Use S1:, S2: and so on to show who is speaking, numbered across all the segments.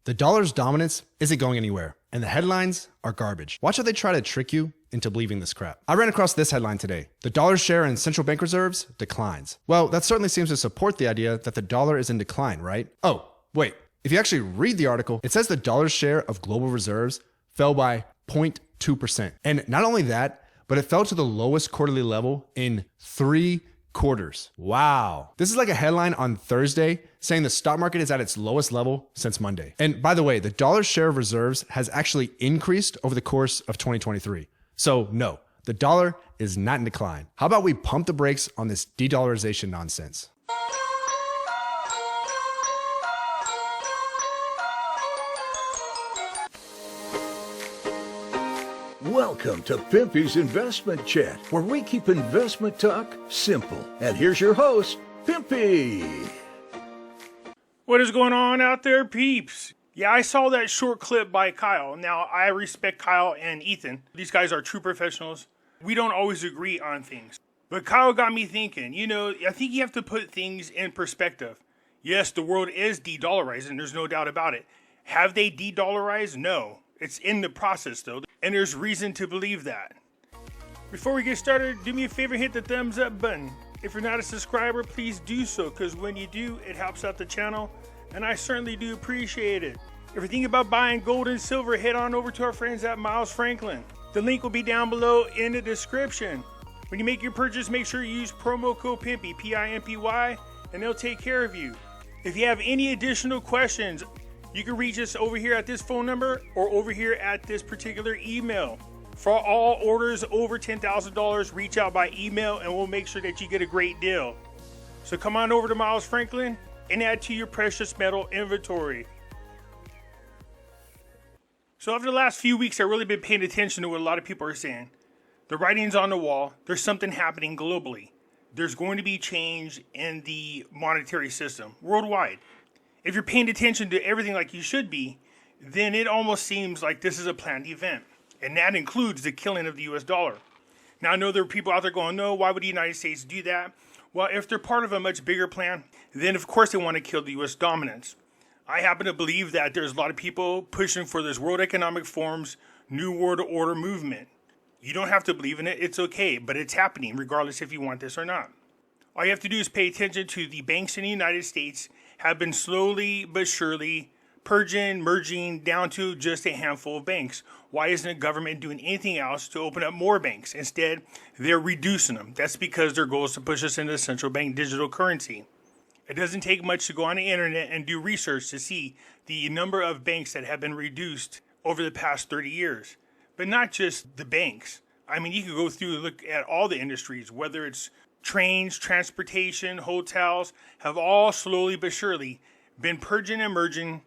S1: The dollar's dominance isn't going anywhere, and the headlines are garbage. Watch how they try to trick you into believing this crap. I ran across this headline today. The dollar's share in central bank reserves declines. Well, that certainly seems to support the idea that the dollar is in decline, right? Oh, wait. If you actually read the article, it says the dollar's share of global reserves fell by 0.2%. And not only that, but it fell to the lowest quarterly level in 3 quarters. Wow. This is like a headline on Thursday saying the stock market is at its lowest level since Monday. And by the way, the dollar's share of reserves has actually increased over the course of 2023. So no, the dollar is not in decline. How about we pump the brakes on this de-dollarization nonsense?
S2: Welcome to Pimpy's Investment Chat, where we keep investment talk simple. And here's your host, Pimpy.
S3: What is going on out there, peeps? Yeah, I saw that short clip by Kyle. Now, I respect Kyle and Ethan. These guys are true professionals. We don't always agree on things. But Kyle got me thinking, I think you have to put things in perspective. Yes, the world is de-dollarizing, there's no doubt about it. Have they de-dollarized? No. It's in the process, though, and there's reason to believe that. Before we get started, do me a favor, hit the thumbs up button. If you're not a subscriber, please do so, because when you do, it helps out the channel, and I certainly do appreciate it. If you're thinking about buying gold and silver, head on over to our friends at Miles Franklin. The link will be down below in the description. When you make your purchase, make sure you use promo code Pimpy, P-I-M-P-Y, and they'll take care of you. If you have any additional questions, you can reach us over here at this phone number or over here at this particular email. For all orders over $10,000, reach out by email and we'll make sure that you get a great deal. So come on over to Miles Franklin and add to your precious metal inventory. So over the last few weeks, I've really been paying attention to what a lot of people are saying. The writing's on the wall. There's something happening globally. There's going to be change in the monetary system worldwide. If you're paying attention to everything like you should be, then it almost seems like this is a planned event. And that includes the killing of the US dollar. Now, I know there are people out there going, no, why would the United States do that? Well, if they're part of a much bigger plan, then of course they want to kill the US dominance. I happen to believe that there's a lot of people pushing for this World Economic Forum's New World Order movement. You don't have to believe in it, it's okay, but it's happening regardless if you want this or not. All you have to do is pay attention to the banks in the United States have been slowly but surely purging, merging down to just a handful of banks. Why isn't the government doing anything else to open up more banks? Instead, they're reducing them. That's because their goal is to push us into central bank digital currency. It doesn't take much to go on the internet and do research to see the number of banks that have been reduced over the past 30 years. But not just the banks. I mean, you can go through and look at all the industries, whether it's trains, transportation, hotels, have all slowly but surely been purging and merging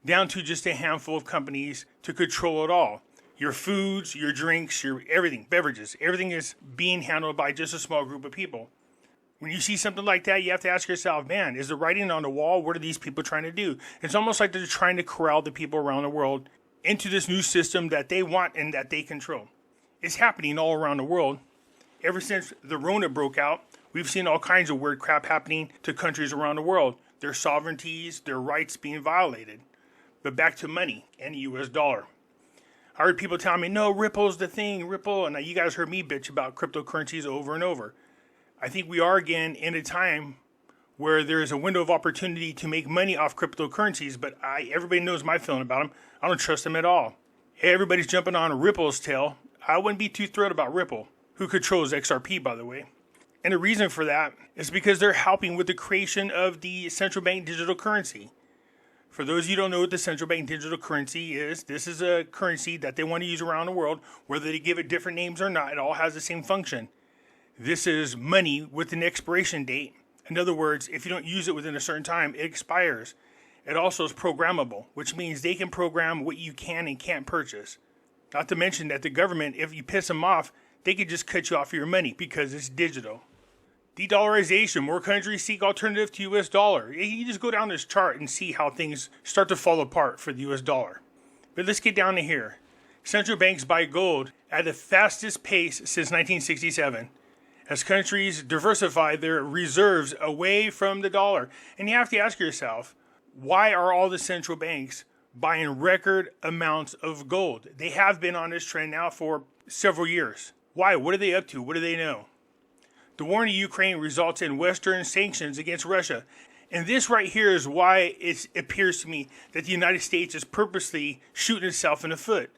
S3: down to just a handful of companies to control it all. Your foods, your drinks, your everything, beverages, everything is being handled by just a small group of people. When you see something like that, you have to ask yourself, man, is the writing on the wall? What are these people trying to do? It's almost like they're trying to corral the people around the world into this new system that they want and that they control. It's happening all around the world. Ever since the RONA broke out, we've seen all kinds of weird crap happening to countries around the world. Their sovereignties, their rights being violated. But back to money and the US dollar. I heard people tell me, no, Ripple's the thing, Ripple. And now you guys heard me bitch about cryptocurrencies over and over. I think we are again in a time where there is a window of opportunity to make money off cryptocurrencies, but everybody knows my feeling about them. I don't trust them at all. Everybody's jumping on Ripple's tail. I wouldn't be too thrilled about Ripple, who controls XRP, by the way. And the reason for that is because they're helping with the creation of the central bank digital currency. For those of you who don't know what the central bank digital currency is, this is a currency that they want to use around the world, whether they give it different names or not, it all has the same function. This is money with an expiration date. In other words, if you don't use it within a certain time, it expires. It also is programmable, which means they can program what you can and can't purchase. Not to mention that the government, if you piss them off, they could just cut you off your money because it's digital. De-dollarization, more countries seek alternative to US dollar. You just go down this chart and see how things start to fall apart for the US dollar. But let's get down to here. Central banks buy gold at the fastest pace since 1967 as countries diversify their reserves away from the dollar. And you have to ask yourself, why are all the central banks buying record amounts of gold. They have been on this trend now for several years. Why? What are they up to? What do they know? The war in Ukraine results in Western sanctions against Russia. And this right here is why it appears to me that the United States is purposely shooting itself in the foot.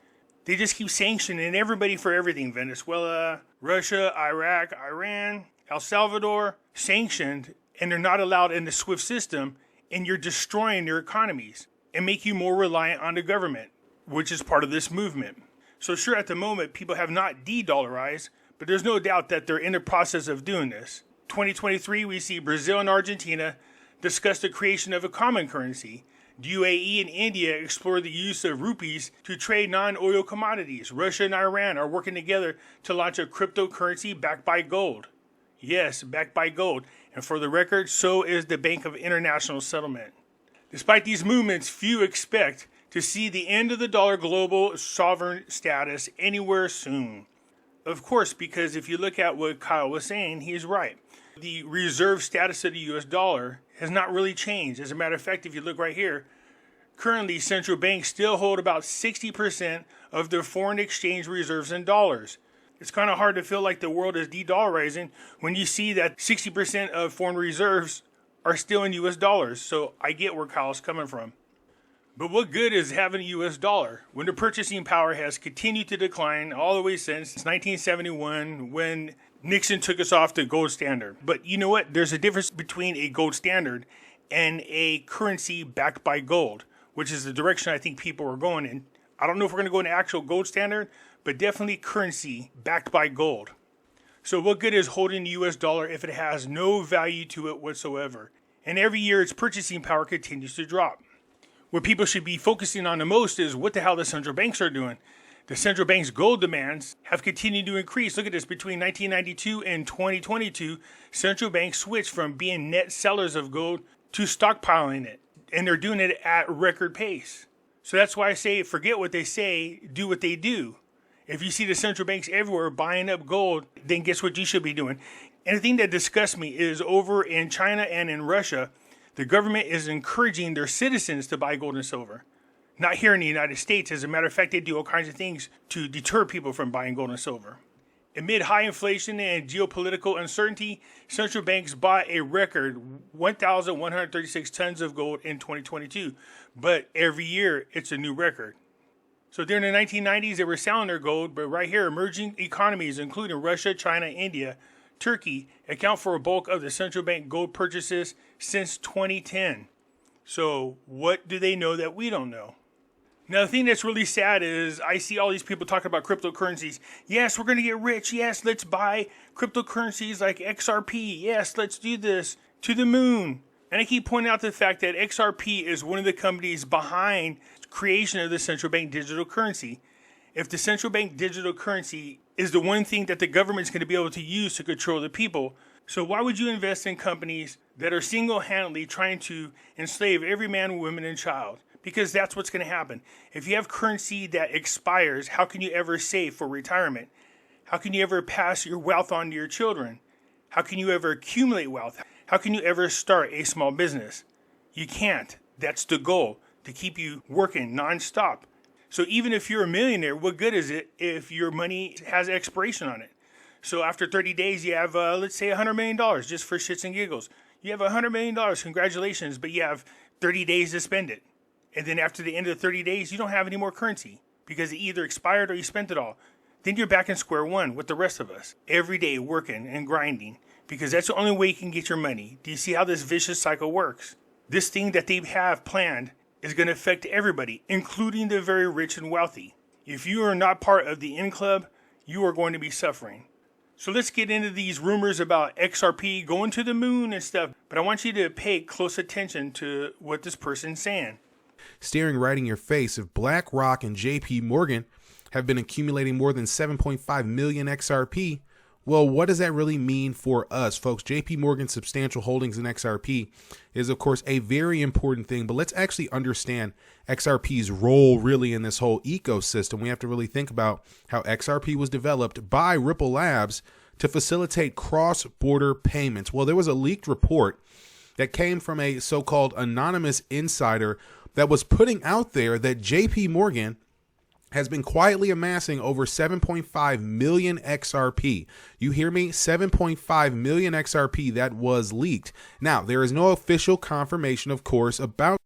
S3: They just keep sanctioning everybody for everything. Venezuela, Russia, Iraq, Iran, El Salvador, sanctioned, and they're not allowed in the SWIFT system, and you're destroying their economies and make you more reliant on the government, which is part of this movement. So sure, at the moment, people have not de-dollarized, but there's no doubt that they're in the process of doing this. 2023, we see Brazil and Argentina discuss the creation of a common currency. The UAE and India explore the use of rupees to trade non-oil commodities. Russia and Iran are working together to launch a cryptocurrency backed by gold. Yes, backed by gold. And for the record, so is the Bank of International Settlement. Despite these movements, few expect to see the end of the dollar global sovereign status anywhere soon. Of course, because if you look at what Kyle was saying, he's right. The reserve status of the US dollar has not really changed. As a matter of fact, if you look right here, currently central banks still hold about 60% of their foreign exchange reserves in dollars. It's kind of hard to feel like the world is de-dollarizing when you see that 60% of foreign reserves are still in US dollars. So I get where Kyle's coming from. But what good is having a US dollar when the purchasing power has continued to decline all the way since 1971 when Nixon took us off the gold standard? But you know what? There's a difference between a gold standard and a currency backed by gold, which is the direction I think people are going in. I don't know if we're going to go into actual gold standard, but definitely currency backed by gold. So what good is holding the US dollar if it has no value to it whatsoever? And every year its purchasing power continues to drop. What people should be focusing on the most is what the hell the central banks are doing. The central bank's gold demands have continued to increase. Look at this. Between 1992 and 2022, central banks switched from being net sellers of gold to stockpiling it. And they're doing it at record pace. So that's why I say forget what they say, do what they do. If you see the central banks everywhere buying up gold, then guess what you should be doing? And the thing that disgusts me is over in China and in Russia, the government is encouraging their citizens to buy gold and silver. Not here in the United States. As a matter of fact, they do all kinds of things to deter people from buying gold and silver. Amid high inflation and geopolitical uncertainty, central banks bought a record 1,136 tons of gold in 2022. But every year, it's a new record. So during the 1990s, they were selling their gold, but right here, emerging economies, including Russia, China, India, Turkey, account for a bulk of the central bank gold purchases since 2010. So what do they know that we don't know? Now, the thing that's really sad is I see all these people talking about cryptocurrencies. Yes, we're going to get rich. Yes, let's buy cryptocurrencies like XRP. Yes, let's do this to the moon. And I keep pointing out the fact that XRP is one of the companies behind the creation of the central bank digital currency. If the central bank digital currency is the one thing that the government is going to be able to use to control the people, so why would you invest in companies that are single-handedly trying to enslave every man, woman, and child? Because that's what's going to happen. If you have currency that expires, how can you ever save for retirement? How can you ever pass your wealth on to your children? How can you ever accumulate wealth? How can you ever start a small business? You can't. That's the goal, to keep you working nonstop. So even if you're a millionaire, what good is it if your money has expiration on it? So after 30 days, you have, let's say, $100 million, just for shits and giggles. You have $100 million, congratulations, but you have 30 days to spend it. And then after the end of the 30 days, you don't have any more currency because it either expired or you spent it all. Then you're back in square one with the rest of us, every day working and grinding, because that's the only way you can get your money. Do you see how this vicious cycle works? This thing that they have planned is going to affect everybody, including the very rich and wealthy. If you are not part of the in club, you are going to be suffering. So let's get into these rumors about XRP going to the moon and stuff. But I want you to pay close attention to what this person's saying.
S4: Staring right in your face, if BlackRock and JP Morgan have been accumulating more than 7.5 million XRP, well, what does that really mean for us, folks? JP Morgan's substantial holdings in XRP is, of course, a very important thing, but let's actually understand XRP's role really in this whole ecosystem. We have to really think about how XRP was developed by Ripple Labs to facilitate cross-border payments. Well, there was a leaked report that came from a so-called anonymous insider that was putting out there that JP Morgan has been quietly amassing over 7.5 million XRP. You hear me? 7.5 million XRP that was leaked. Now, there is no official confirmation, of course, about.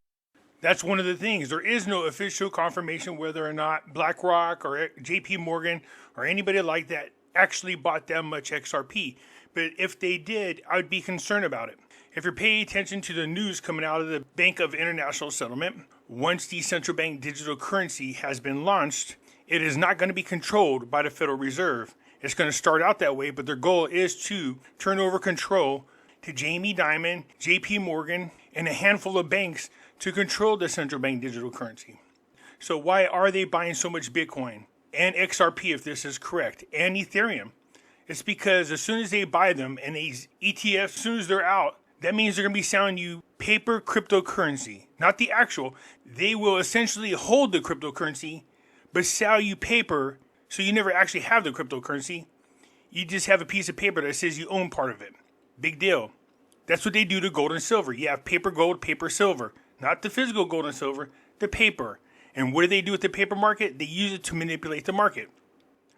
S3: That's one of the things. There is no official confirmation whether or not BlackRock or JP Morgan or anybody like that actually bought that much XRP. But if they did, I would be concerned about it. If you're paying attention to the news coming out of the Bank of International Settlement, once the central bank digital currency has been launched, it is not going to be controlled by the Federal Reserve. It's going to start out that way, but their goal is to turn over control to Jamie Dimon, JP Morgan, and a handful of banks to control the central bank digital currency. So why are they buying so much Bitcoin and XRP, if this is correct, and Ethereum? It's because as soon as they buy them and these ETFs, as soon as they're out, that means they're going to be selling you paper cryptocurrency, not the actual. They will essentially hold the cryptocurrency, but sell you paper, so you never actually have the cryptocurrency. You just have a piece of paper that says you own part of it. Big deal. That's what they do to gold and silver. You have paper gold, paper silver. Not the physical gold and silver, the paper. And what do they do with the paper market? They use it to manipulate the market.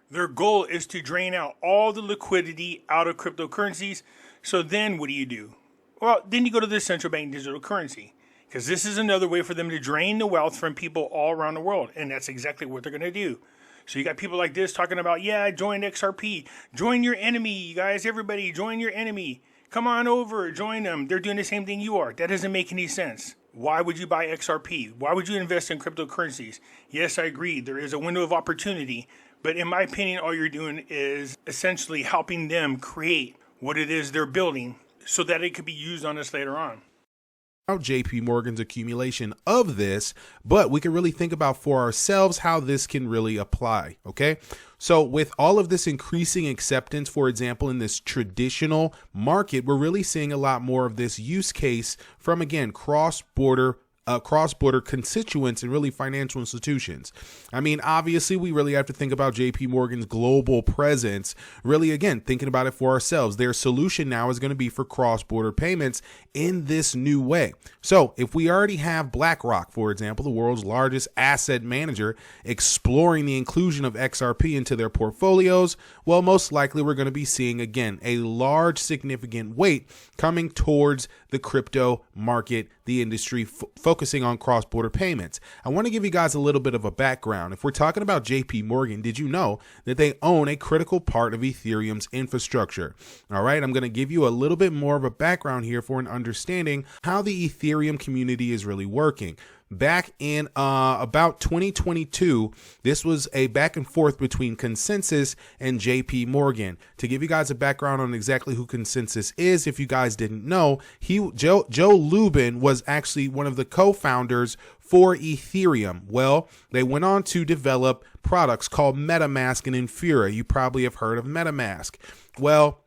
S3: Their goal is to drain out all the liquidity out of cryptocurrencies. So then what do? Well, then you go to the central bank digital currency, because this is another way for them to drain the wealth from people all around the world. And that's exactly what they're going to do. So you got people like this talking about, yeah, join XRP, join your enemy, you guys, everybody, join your enemy. Come on over, join them. They're doing the same thing you are. That doesn't make any sense. Why would you buy XRP? Why would you invest in cryptocurrencies? Yes, I agree. There is a window of opportunity. But in my opinion, all you're doing is essentially helping them create what it is they're building so that it could be used on us later on.
S4: JP Morgan's accumulation of this, but we can really think about for ourselves how this can really apply. Okay. So with all of this increasing acceptance, for example, in this traditional market, we're really seeing a lot more of this use case from, again, cross-border constituents and really financial institutions. I mean, obviously, we really have to think about JP Morgan's global presence, really, again, thinking about it for ourselves. Their solution now is going to be for cross-border payments in this new way. So if we already have BlackRock, for example, the world's largest asset manager, exploring the inclusion of XRP into their portfolios, well, most likely we're going to be seeing, again, a large, significant weight coming towards the crypto market, the industry, focusing on cross-border payments. I want to give you guys a little bit of a background. If we're talking about JP Morgan, did you know that they own a critical part of Ethereum's infrastructure? All right, I'm going to give you a little bit more of a background here for an understanding how the Ethereum community is really working. Back in about 2022, this was a back and forth between Consensus and JP Morgan. To give you guys a background on exactly who Consensus is, if you guys didn't know, Joe Lubin was actually one of the co-founders for Ethereum. Well, they went on to develop products called MetaMask and Infura. You probably have heard of MetaMask. Well,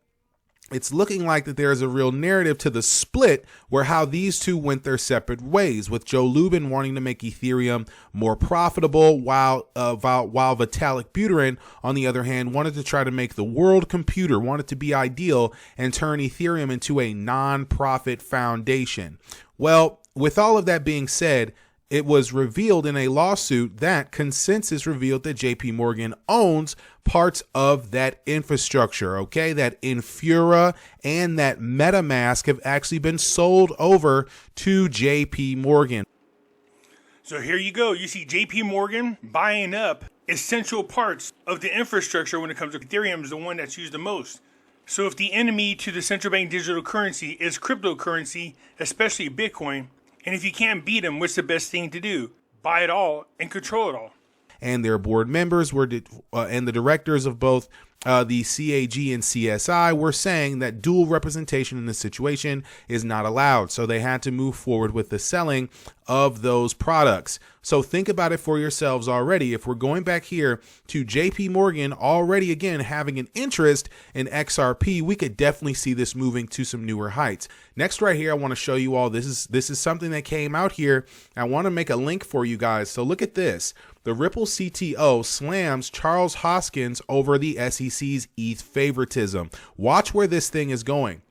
S4: it's looking like that there is a real narrative to the split where how these two went their separate ways, with Joe Lubin wanting to make Ethereum more profitable, while Vitalik Buterin, on the other hand, wanted to try to make the world computer, wanted to be ideal and turn Ethereum into a non-profit foundation. Well, with all of that being said, it was revealed in a lawsuit that Consensus revealed that JP Morgan owns parts of that infrastructure, okay? That Infura and that MetaMask have actually been sold over to JP Morgan.
S3: So here you go. You see JP Morgan buying up essential parts of the infrastructure when it comes to Ethereum is the one that's used the most. So if the enemy to the central bank digital currency is cryptocurrency, especially Bitcoin, and if you can't beat them, what's the best thing to do? Buy it all and control it all.
S4: And their board members and the directors of both the CAG and CSI were saying that dual representation in this situation is not allowed. So they had to move forward with the selling of those products. So think about it for yourselves already. If we're going back here to JP Morgan already, again, having an interest in XRP, we could definitely see this moving to some newer heights. Next right here, I want to show you all, this is something that came out here. I want to make a link for you guys. So look at this. The Ripple CTO slams Charles Hoskins over the SEC's ETH favoritism. Watch where this thing is going.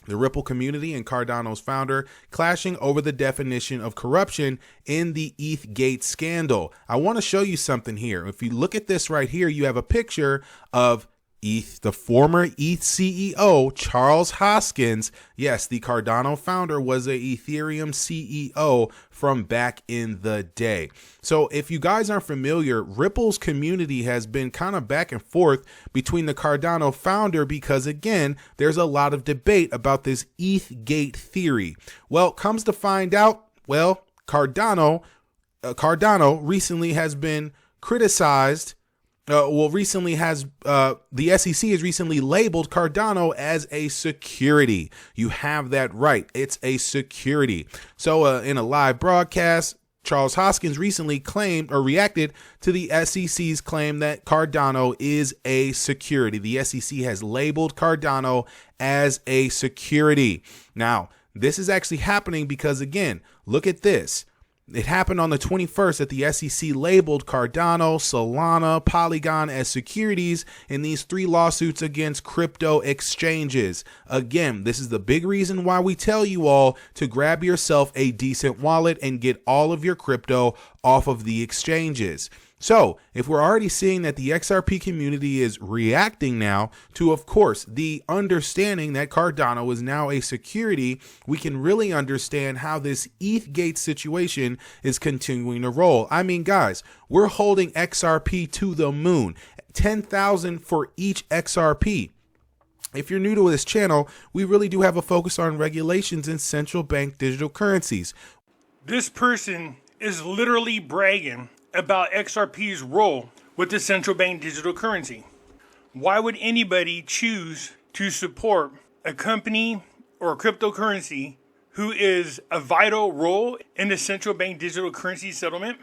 S4: The Ripple community and Cardano's founder clashing over the definition of corruption in the ETHgate scandal. I want to show you something here. If you look at this right here, you have a picture of the former ETH CEO, Charles Hoskin. Yes, the Cardano founder was a Ethereum CEO from back in the day. So if you guys aren't familiar, Ripple's community has been kind of back and forth between the Cardano founder because, again, there's a lot of debate about this ETHgate theory. Well, comes to find out, Cardano recently has been criticized. The SEC has recently labeled Cardano as a security. You have that right. It's a security. So in a live broadcast, Charles Hoskin recently reacted to the SEC's claim that Cardano is a security. The SEC has labeled Cardano as a security. Now, this is actually happening because, again, look at this. It happened on the 21st that the SEC labeled Cardano, Solana, Polygon as securities in these 3 lawsuits against crypto exchanges. Again, this is the big reason why we tell you all to grab yourself a decent wallet and get all of your crypto off of the exchanges. So if we're already seeing that the XRP community is reacting now to, of course, the understanding that Cardano is now a security, we can really understand how this ETHgate situation is continuing to roll. I mean, guys, we're holding XRP to the moon, 10,000 for each XRP. If you're new to this channel, we really do have a focus on regulations in central bank digital currencies.
S3: This person is literally bragging about XRP's role with the central bank digital currency. Why would anybody choose to support a company or a cryptocurrency who is a vital role in the central bank digital currency settlement?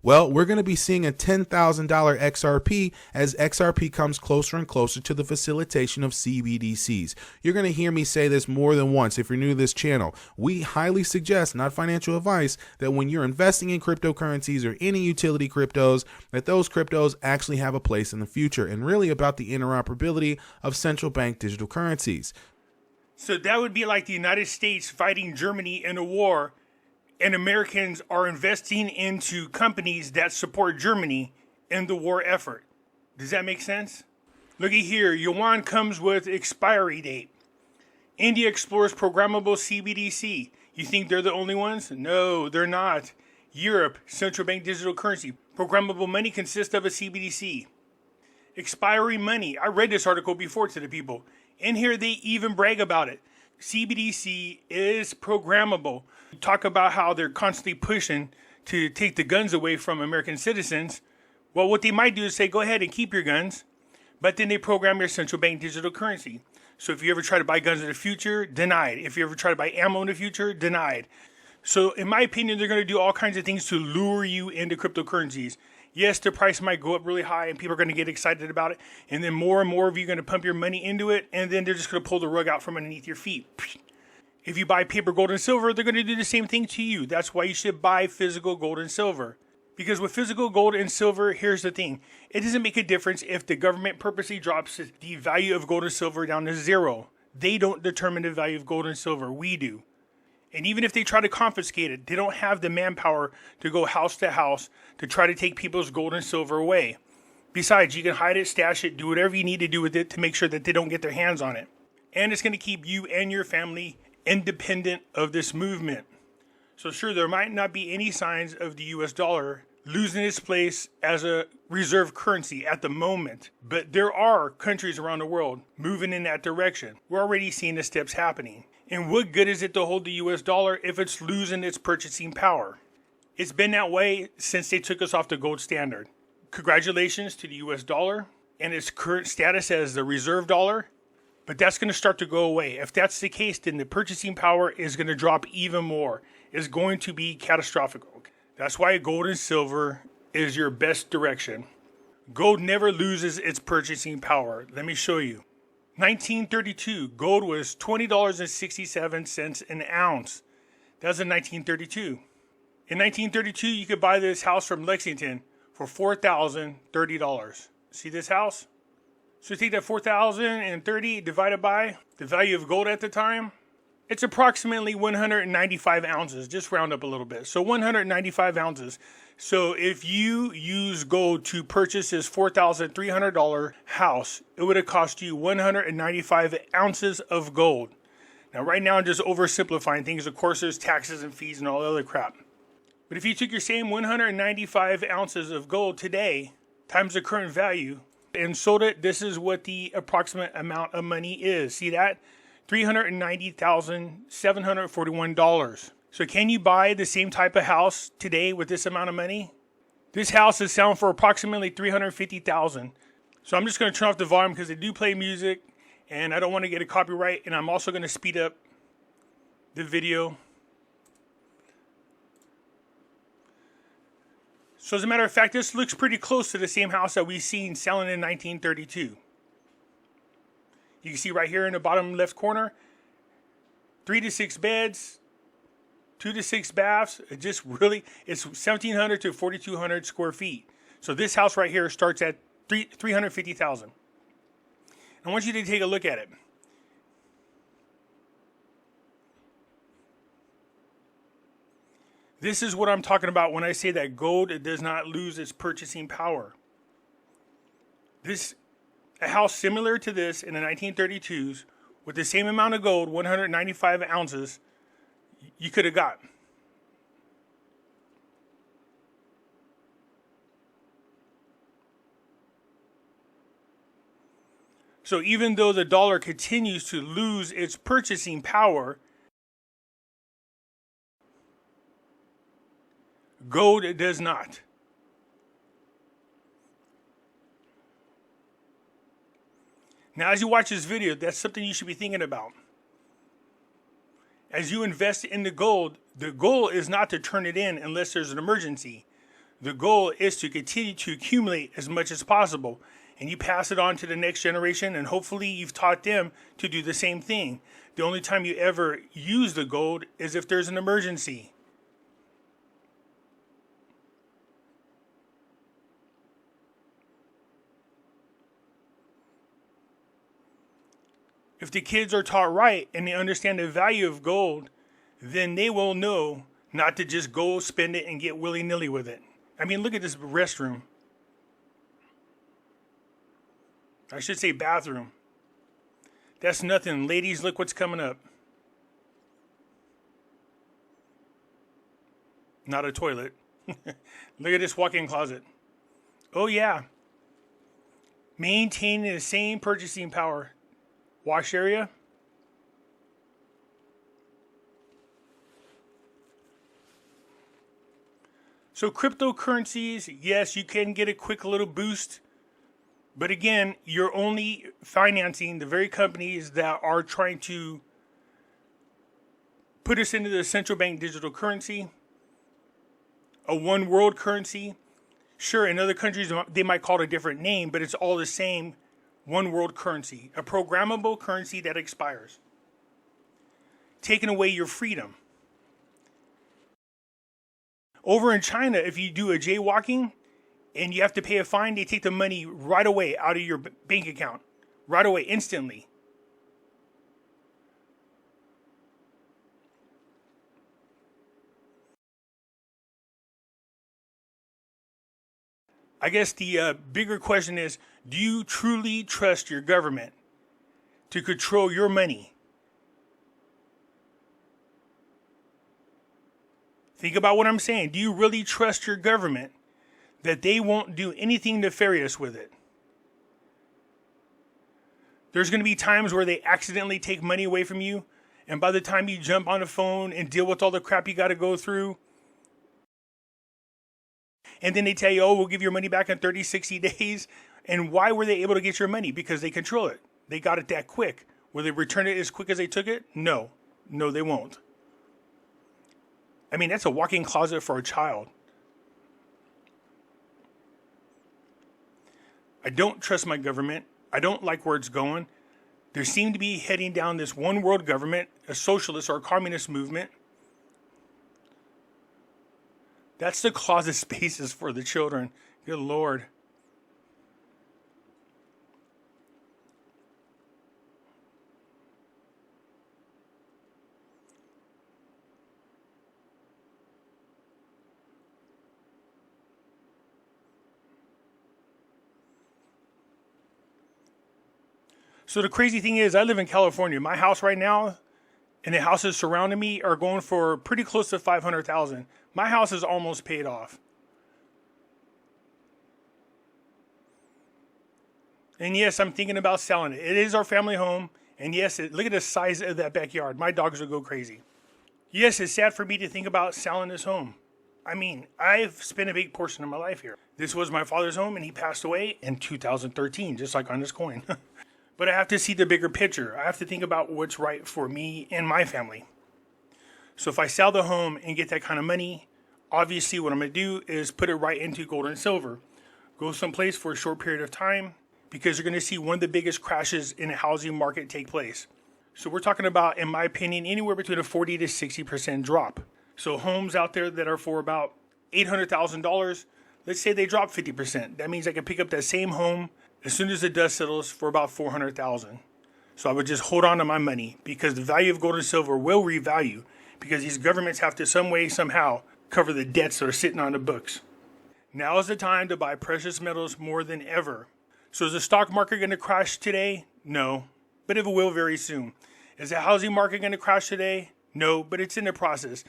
S4: Well, we're going to be seeing a $10,000 XRP as XRP comes closer and closer to the facilitation of CBDCs. You're going to hear me say this more than once if you're new to this channel. We highly suggest, not financial advice, that when you're investing in cryptocurrencies or any utility cryptos, that those cryptos actually have a place in the future, and really about the interoperability of central bank digital currencies.
S3: So that would be like the United States fighting Germany in a war, and Americans are investing into companies that support Germany in the war effort. Does that make sense? Looky here, yuan comes with expiry date. India explores programmable CBDC. You think they're the only ones? No, they're not. Europe, central bank digital currency. Programmable money consists of a CBDC. Expiry money. I read this article before to the people. In here, they even brag about it. CBDC is programmable. Talk about how they're constantly pushing to take the guns away from American citizens. Well, what they might do is say, go ahead and keep your guns, but then they program your central bank digital currency. So if you ever try to buy guns in the future, denied. If you ever try to buy ammo in the future, denied. So in my opinion, they're going to do all kinds of things to lure you into cryptocurrencies. Yes, the price might go up really high and people are going to get excited about it. And then more and more of you are going to pump your money into it. And then they're just going to pull the rug out from underneath your feet. If you buy paper, gold, and silver, they're going to do the same thing to you. That's why you should buy physical gold and silver. Because with physical gold and silver, here's the thing. It doesn't make a difference if the government purposely drops the value of gold and silver down to 0. They don't determine the value of gold and silver. We do. And even if they try to confiscate it, they don't have the manpower to go house to house to try to take people's gold and silver away. Besides, you can hide it, stash it, do whatever you need to do with it to make sure that they don't get their hands on it. And it's going to keep you and your family independent of this movement. So sure, there might not be any signs of the US dollar losing its place as a reserve currency at the moment, but there are countries around the world moving in that direction. We're already seeing the steps happening. And what good is it to hold the US dollar if it's losing its purchasing power? It's been that way since they took us off the gold standard. Congratulations to the US dollar and its current status as the reserve dollar, but that's going to start to go away. If that's the case, then the purchasing power is going to drop even more. It's going to be catastrophic. That's why gold and silver is your best direction. Gold never loses its purchasing power. Let me show you. 1932, gold was $20.67 an ounce. That was in 1932. In 1932, you could buy this house from Lexington for $4,030. See this house? So take that 4,030 divided by the value of gold at the time. It's approximately 195 ounces. Just round up a little bit. So 195 ounces. So if you use gold to purchase this $4,300 house, it would have cost you 195 ounces of gold. Now, right now, I'm just oversimplifying things. Of course, there's taxes and fees and all the other crap. But if you took your same 195 ounces of gold today, times the current value, and sold it, this is what the approximate amount of money is. See that? $390,741. So can you buy the same type of house today with this amount of money? This house is selling for approximately $350,000. So I'm just going to turn off the volume because they do play music and I don't want to get a copyright, and I'm also going to speed up the video. So as a matter of fact, this looks pretty close to the same house that we've seen selling in 1932. You can see right here in the bottom left corner, 3 to 6 beds, 2 to 6 baths. It's 1,700 to 4,200 square feet. So this house right here starts at $350,000. I want you to take a look at it. This is what I'm talking about when I say that gold does not lose its purchasing power. A house similar to this in the 1932s with the same amount of gold, 195 ounces, you could have got. So even though the dollar continues to lose its purchasing power, gold does not. Now, as you watch this video, that's something you should be thinking about. As you invest in the goal is not to turn it in unless there's an emergency. The goal is to continue to accumulate as much as possible. And you pass it on to the next generation, and hopefully you've taught them to do the same thing. The only time you ever use the gold is if there's an emergency. If the kids are taught right and they understand the value of gold, then they will know not to just go spend it and get willy-nilly with it. I mean, look at this restroom. I should say bathroom. That's nothing. Ladies, look what's coming up. Not a toilet. Look at this walk-in closet. Oh, yeah. Maintaining the same purchasing power. Wash area. So cryptocurrencies, yes, you can get a quick little boost. But again, you're only financing the very companies that are trying to put us into the central bank digital currency, a one world currency. Sure, in other countries, they might call it a different name, but it's all the same one world currency, a programmable currency that expires, taking away your freedom. Over in China, if you do a jaywalking, and you have to pay a fine, they take the money right away out of your bank account. Right away, instantly. I guess the bigger question is, do you truly trust your government to control your money? Think about what I'm saying. Do you really trust your government that they won't do anything nefarious with it? There's going to be times where they accidentally take money away from you, and by the time you jump on the phone and deal with all the crap you got to go through, and then they tell you, oh, we'll give your money back in 30, 60 days. And why were they able to get your money? Because they control it. They got it that quick. Will they return it as quick as they took it? No. No, they won't. I mean, that's a walk-in closet for a child. I don't trust my government. I don't like where it's going. There seem to be heading down this one world government, a socialist or a communist movement. That's the closet spaces for the children. Good Lord. So the crazy thing is, I live in California. My house right now and the houses surrounding me are going for pretty close to $500,000. My house is almost paid off. And yes, I'm thinking about selling it. It is our family home. And yes, look at the size of that backyard. My dogs will go crazy. Yes, it's sad for me to think about selling this home. I mean, I've spent a big portion of my life here. This was my father's home and he passed away in 2013, just like on this coin. But I have to see the bigger picture. I have to think about what's right for me and my family. So if I sell the home and get that kind of money, obviously what I'm going to do is put it right into gold and silver. Go someplace for a short period of time, because you're going to see one of the biggest crashes in the housing market take place. So we're talking about, in my opinion, anywhere between a 40 to 60% drop. So homes out there that are for about $800,000, let's say they drop 50%. That means I can pick up that same home as soon as the dust settles for about $400,000. So I would just hold on to my money, because the value of gold and silver will revalue, because these governments have to some way, somehow cover the debts that are sitting on the books. Now is the time to buy precious metals more than ever. So is the stock market going to crash today? No, but it will very soon. Is the housing market going to crash today? No, but it's in the process.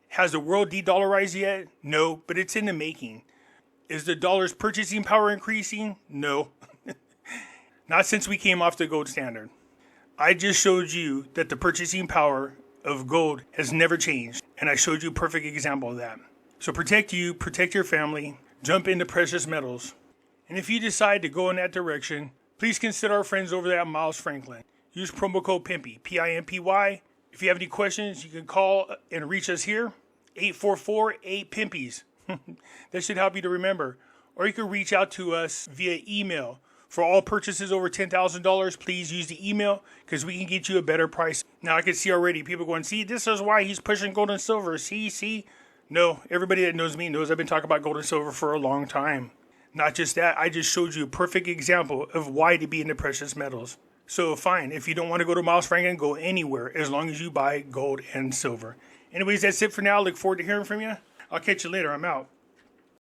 S3: Has the world de-dollarized yet? No, but it's in the making. Is the dollar's purchasing power increasing? No. Not since we came off the gold standard. I just showed you that the purchasing power of gold has never changed, and I showed you a perfect example of that. So protect you, protect your family, jump into precious metals. And if you decide to go in that direction, please consider our friends over there at Miles Franklin. Use promo code Pimpy, P-I-M-P-Y. If you have any questions, you can call and reach us here, 844-8-PIMPIES. That should help you to remember. Or you can reach out to us via email. For all purchases over $10,000, please use the email, because we can get you a better price. Now I can see already people going, see, this is why he's pushing gold and silver. See? No, everybody that knows me knows I've been talking about gold and silver for a long time. Not just that, I just showed you a perfect example of why to be into precious metals. So fine, if you don't want to go to Miles Franklin, go anywhere as long as you buy gold and silver. Anyways, that's it for now. Look forward to hearing from you. I'll catch you later. I'm out.